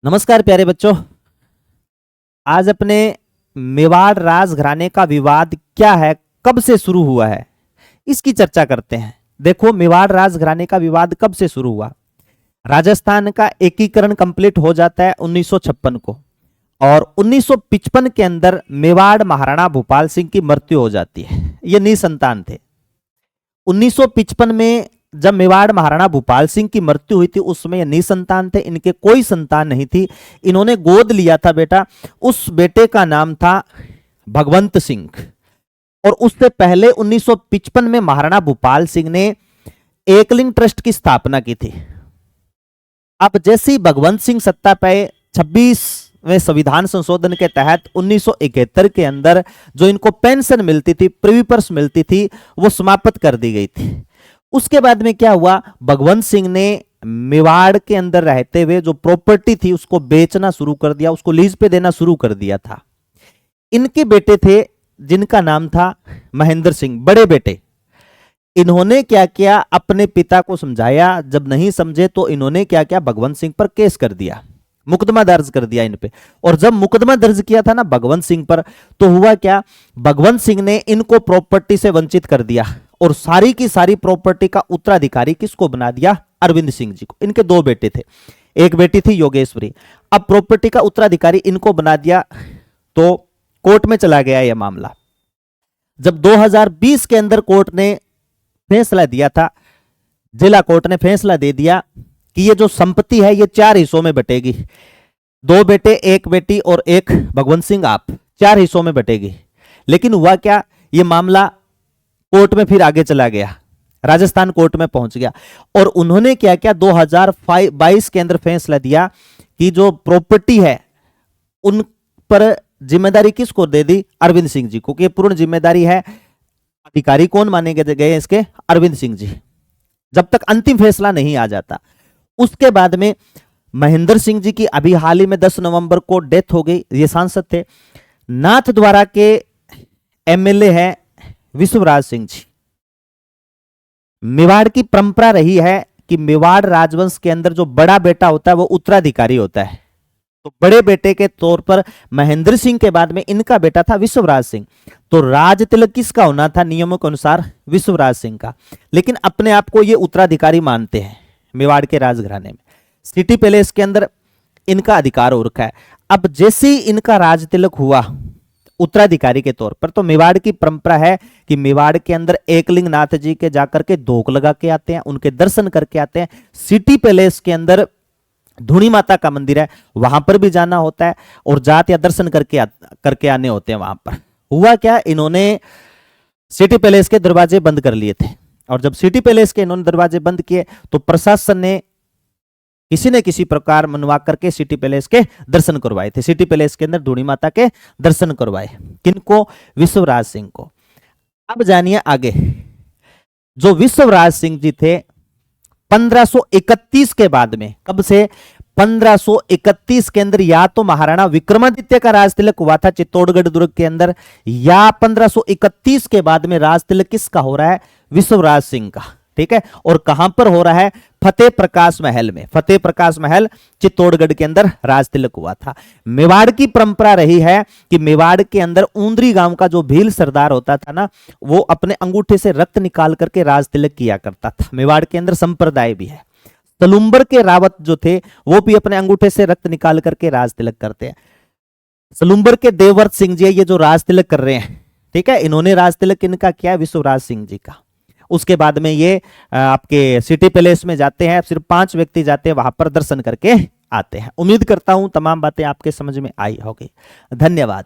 नमस्कार प्यारे बच्चों। आज अपने मेवाड़ राजघराने का विवाद क्या है, कब से शुरू हुआ है, इसकी चर्चा करते हैं। देखो, मेवाड़ राजघराने का विवाद कब से शुरू हुआ। राजस्थान का एकीकरण कंप्लीट हो जाता है 1956 को, और 1955 के अंदर मेवाड़ महाराणा भूपाल सिंह की मृत्यु हो जाती है। ये निसंतान थे। 1955 में जब मेवाड़ महाराणा भूपाल सिंह की मृत्यु हुई थी, उसमें ये निसंतान थे, इनके कोई संतान नहीं थी। इन्होंने गोद लिया था बेटा, उस बेटे का नाम था भगवंत सिंह। और उससे पहले 1955 में महाराणा भूपाल सिंह ने एकलिंग ट्रस्ट की स्थापना की थी। अब जैसे ही भगवंत सिंह सत्ता पे 26वें संविधान संशोधन के तहत 1971 के अंदर जो इनको पेंशन मिलती थी, प्रिवी पर्स मिलती थी, वो समाप्त कर दी गई थी। उसके बाद में क्या हुआ, भगवंत सिंह ने मेवाड़ के अंदर रहते हुए जो प्रॉपर्टी थी उसको बेचना शुरू कर दिया, उसको लीज पे देना शुरू कर दिया था। इनके बेटे थे जिनका नाम था महेंद्र सिंह, बड़े बेटे। इन्होंने क्या किया, अपने पिता को समझाया, जब नहीं समझे तो इन्होंने क्या किया, भगवंत सिंह पर केस कर दिया, मुकदमा दर्ज कर दिया इन पे। और जब मुकदमा दर्ज किया था ना भगवंत सिंह पर, तो हुआ क्या, भगवंत सिंह ने इनको प्रॉपर्टी से वंचित कर दिया और सारी की सारी प्रॉपर्टी का उत्तराधिकारी किसको बना दिया, अरविंद सिंह जी को। इनके दो बेटे थे, एक बेटी थी योगेश्वरी। अब प्रॉपर्टी का उत्तराधिकारी इनको बना दिया, तो कोर्ट में चला गया यह मामला। जब 2020 के अंदर कोर्ट ने फैसला दिया था, जिला कोर्ट ने फैसला दे दिया कि ये जो संपत्ति है ये 4 हिस्सों में बटेगी। 2 बेटे, 1 बेटी और 1 भगवंत सिंह, आप 4 हिस्सों में बटेगी। लेकिन हुआ क्या, ये मामला कोर्ट में फिर आगे चला गया, राजस्थान कोर्ट में पहुंच गया। और उन्होंने क्या किया, 2022 के अंदर फैसला दिया कि जो प्रॉपर्टी है उन पर जिम्मेदारी किसको दे दी, अरविंद सिंह जी को, कि पूर्ण जिम्मेदारी है। अधिकारी कौन माने गए इसके, अरविंद सिंह जी, जब तक अंतिम फैसला नहीं आ जाता। उसके बाद में महेंद्र सिंह जी की अभी हाल ही में 10 नवंबर को डेथ हो गई। ये सांसद थे। नाथद्वारा के एमएलए हैं विश्वराज सिंह जी। मेवाड़ की परंपरा रही है कि मेवाड़ राजवंश के अंदर जो बड़ा बेटा होता है वो उत्तराधिकारी होता है। तो बड़े बेटे के तौर पर महेंद्र सिंह के बाद में इनका बेटा था विश्वराज सिंह। तो राज तिलक किसका होना था नियमों के अनुसार, विश्वराज सिंह का। लेकिन अपने आप को ये उत्तराधिकारी मानते हैं मेवाड़ के राजघराने में। सिटी पैलेस के अंदर इनका अधिकार हो रखा है। अब जैसे ही इनका राज तिलक हुआ उत्तराधिकारी के तौर पर, तो मेवाड़ की परंपरा है कि मेवाड़ के अंदर एकलिंग नाथ जी के जाकर के धोख लगा के आते हैं, उनके दर्शन करके आते हैं। सिटी पैलेस के अंदर धूनी माता का मंदिर है, वहां पर भी जाना होता है और जात या दर्शन करके आने होते हैं वहां पर। हुआ क्या, इन्होंने सिटी पैलेस के दरवाजे बंद कर लिए थे, और जब सिटी पैलेस के इन्होंने दरवाजे बंद किए तो प्रशासन ने किसी न किसी प्रकार मनवा करके सिटी पैलेस के दर्शन करवाए थे। सिटी पैलेस के अंदर धूनी माता के दर्शन करवाए, किनको, विश्वराज सिंह को। अब जानिए आगे, जो विश्वराज सिंह जी थे 1531 के बाद में, कब से, 1531 के अंदर या तो महाराणा विक्रमादित्य का राज तिलक हुआ था चित्तौड़गढ़ दुर्ग के अंदर, या 1531 के बाद में राज तिलक किसका हो रहा है, विश्वराज सिंह का। ठीक है, और कहां पर हो रहा है, फतेह प्रकाश महल में। फतेह प्रकाश महल चित्तौड़गढ़ के अंदर राज तिलक हुआ था। मेवाड़ की परंपरा रही है कि मेवाड़ के अंदर ऊंदरी गांव का जो भील सरदार होता था ना, वो अपने अंगूठे से रक्त निकाल करके राज तिलक किया करता था। मेवाड़ के अंदर संप्रदाय भी है। सलुम्बर के रावत जो थे वो भी अपने अंगूठे से रक्त निकाल करके राज तिलक करते हैं। सलुम्बर के देवव्रत सिंह जी ये जो राज तिलक कर रहे हैं, ठीक है, इन्होंने राज तिलक इनका किया, विश्वराज सिंह जी का। उसके बाद में ये आपके सिटी पैलेस में जाते हैं, सिर्फ 5 व्यक्ति जाते हैं, वहां पर दर्शन करके आते हैं। उम्मीद करता हूं तमाम बातें आपके समझ में आई होगी। धन्यवाद।